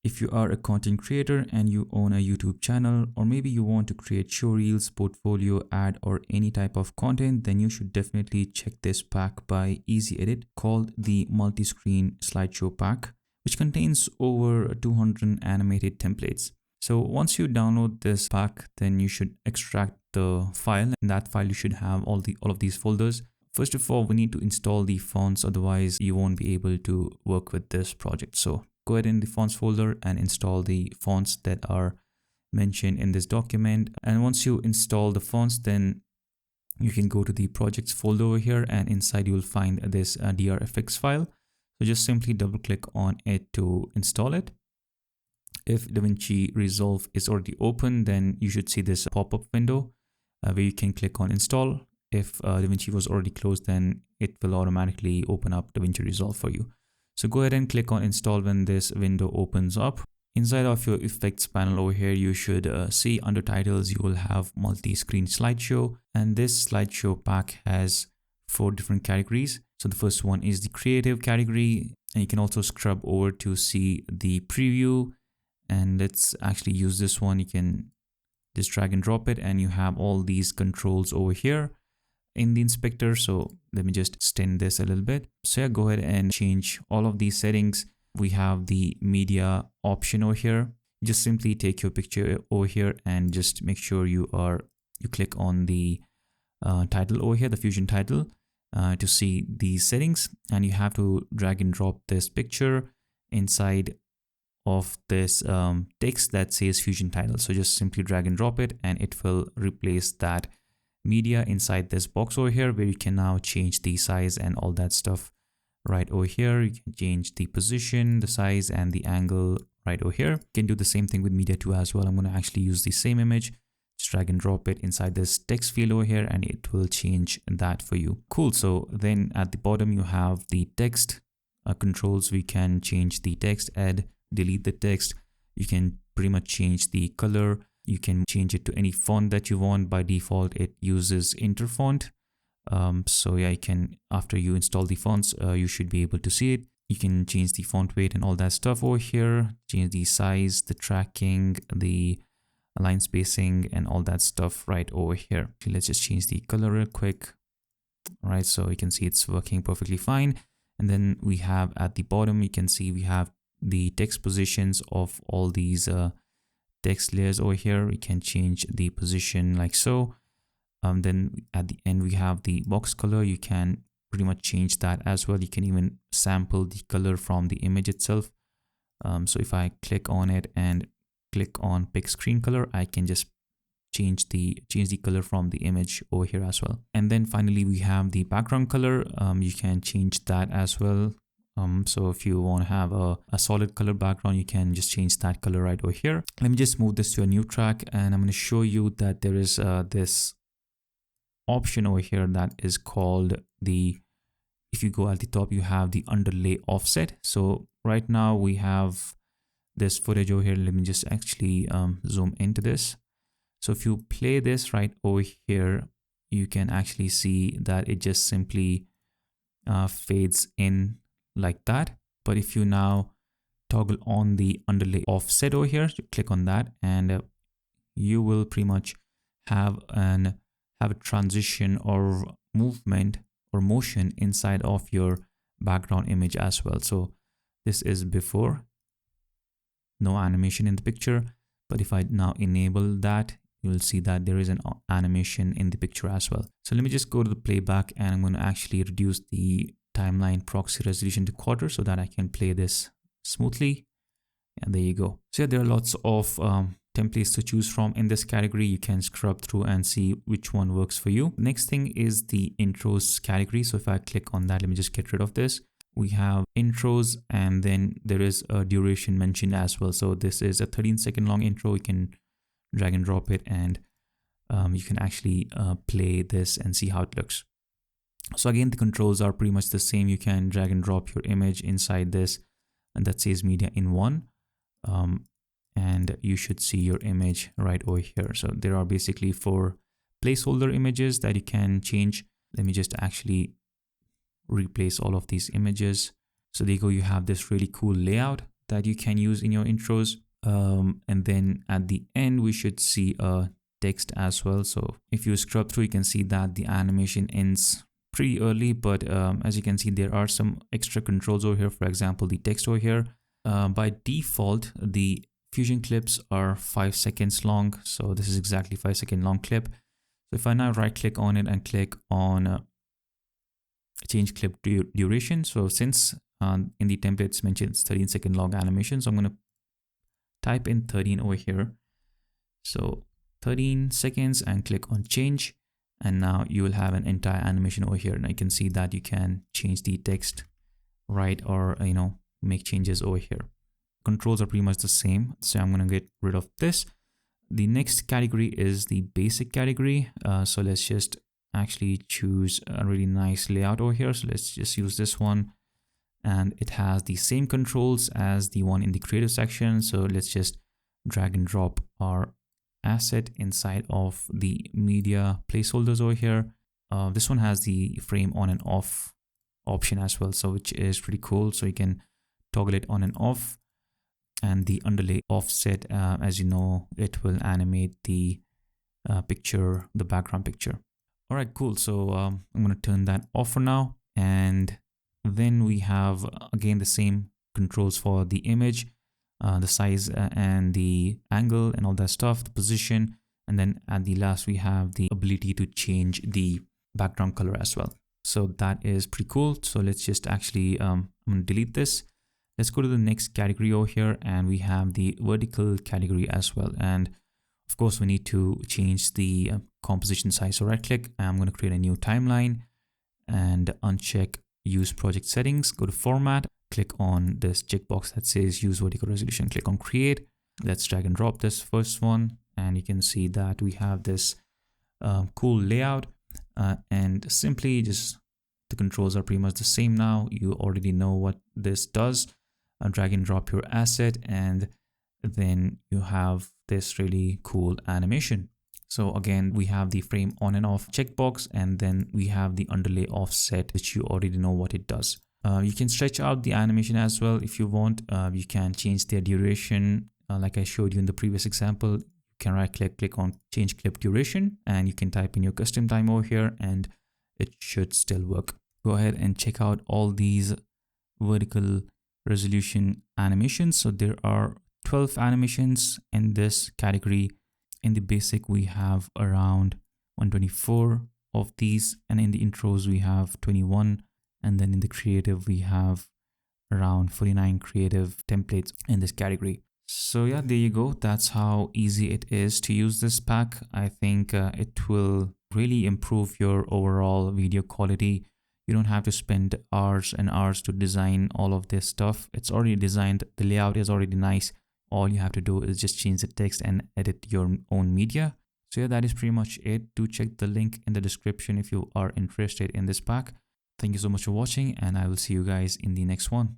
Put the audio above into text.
If you are a content creator and you own a YouTube channel, or maybe you want to create show reels, portfolio, ad, or any type of content, then you should definitely check this pack by Easy Edit called the Multiscreen Slideshow pack, which contains over 200 animated templates. So once you download this pack, then you should extract the file. In that file, you should have all of these folders. First of all, we need to install the fonts, otherwise you won't be able to work with this project. So go ahead in the fonts folder and install the fonts that are mentioned in this document. And once you install the fonts, then you can go to the projects folder over here, and inside you will find this DRFX file. So just simply double click on it to install it. If DaVinci Resolve is already open, then you should see this pop-up window where you can click on install. If DaVinci was already closed, then it will automatically open up DaVinci Resolve for you. So go ahead and click on install when this window opens up. Inside of your effects panel over here, you should see under titles, you will have multi-screen slideshow. And this slideshow pack has 4 different categories. So the first one is the creative category, and you can also scrub over to see the preview. And let's actually use this one. You can just drag and drop it, and you have all these controls over here in the inspector. So let me just extend this a little bit. So yeah, go ahead and change all of these settings. We have the media option over here. Just simply take your picture over here and just make sure you click on the title over here, the Fusion title, to see these settings. And you have to drag and drop this picture inside of this text that says Fusion title. So just simply drag and drop it, and it will replace that media inside this box over here, where you can now change the size and all that stuff right over here. You can change the position, the size, and the angle right over here. You can do the same thing with media too as well. I'm going to actually use the same image, just drag and drop it inside this text field over here, and it will change that for you. Cool. So then at the bottom you have the text controls. We can change the text, add, delete the text. You can pretty much change the color. You can change it to any font that you want. By default, it uses Interfont. So yeah, you can, after you install the fonts, you should be able to see it. You can change the font weight and all that stuff over here. Change the size, the tracking, the line spacing, and all that stuff right over here. Okay, let's just change the color real quick. All right, so you can see it's working perfectly fine. And then we have at the bottom, you can see we have the text positions of all these text layers over here. We can change the position like so. Then at the end we have the box color. You can pretty much change that as well. You can even sample the color from the image itself. So if I click on it and click on pick screen color, I can just change the color from the image over here as well. And then finally we have the background color. You can change that as well. So if you want to have a solid color background, you can just change that color right over here. Let me just move this to a new track, and I'm going to show you that there is this option over here that is called if you go at the top, you have the underlay offset. So right now we have this footage over here. Let me just actually zoom into this. So if you play this right over here, you can actually see that it just simply fades in like that. But if you now toggle on the underlay offset over here, you click on that, and you will pretty much have a transition or movement or motion inside of your background image as well. So this is before, no animation in the picture, but if I now enable that, you will see that there is an animation in the picture as well. So let me just go to the playback, and I'm going to actually reduce the timeline proxy resolution to quarter so that I can play this smoothly. And there you go. So yeah, there are lots of templates to choose from in this category. You can scrub through and see which one works for you. Next thing is the intros category. So if I click on that, let me just get rid of this. We have intros, and then there is a duration mentioned as well. So this is a 13-second long intro. You can drag and drop it, and you can actually play this and see how it looks. So again, the controls are pretty much the same. You can drag and drop your image inside this, and that says media in one. And you should see your image right over here. So there are basically 4 placeholder images that you can change. Let me just actually replace all of these images. So there you go. You have this really cool layout that you can use in your intros. And then at the end, we should see a text as well. So if you scrub through, you can see that the animation ends pretty early, but as you can see, there are some extra controls over here. For example, the text over here. By default, the Fusion clips are 5 seconds long. So this is exactly 5-second long clip. So if I now right click on it and click on change clip duration. So since in the template it's mentioned it's 13-second long animation, so I'm going to type in 13 over here. So 13 seconds and click on change. And now you will have an entire animation over here. And I can see that you can change the text, right? Or, make changes over here. Controls are pretty much the same. So I'm going to get rid of this. The next category is the basic category. So let's just actually choose a really nice layout over here. So let's just use this one. And it has the same controls as the one in the creative section. So let's just drag and drop our asset inside of the media placeholders over here. This one has the frame on and off option as well, so which is pretty cool. So you can toggle it on and off. And the underlay offset, as you know, it will animate the picture, the background picture. All right, cool. So I'm going to turn that off for now. And then we have, again, the same controls for the image, the size and the angle and all that stuff, the position. And then at the last, we have the ability to change the background color as well. So that is pretty cool. So let's just actually, I'm going to delete this. Let's go to the next category over here, and we have the vertical category as well. And of course, we need to change the composition size. So right click, I'm going to create a new timeline and uncheck use project settings, go to format, click on this checkbox that says use vertical resolution, click on create. Let's drag and drop this first one. And you can see that we have this cool layout and simply just the controls are pretty much the same now. You already know what this does. Drag and drop your asset, and then you have this really cool animation. So again, we have the frame on and off checkbox, and then we have the underlay offset, which you already know what it does. You can stretch out the animation as well if you want. You can change their duration. Like I showed you in the previous example, you can right click on change clip duration, and you can type in your custom time over here, and it should still work. Go ahead and check out all these vertical resolution animations. So there are 12 animations in this category. In the basic, we have around 124 of these, and in the intros we have 21, and then in the creative we have around 49 creative templates in this category. So yeah, there you go. That's how easy it is to use this pack. I think it will really improve your overall video quality. You don't have to spend hours and hours to design all of this stuff. It's already designed. The layout is already nice. All you have to do is just change the text and edit your own media. So yeah, that is pretty much it. Do check the link in the description if you are interested in this pack. Thank you so much for watching, and I will see you guys in the next one.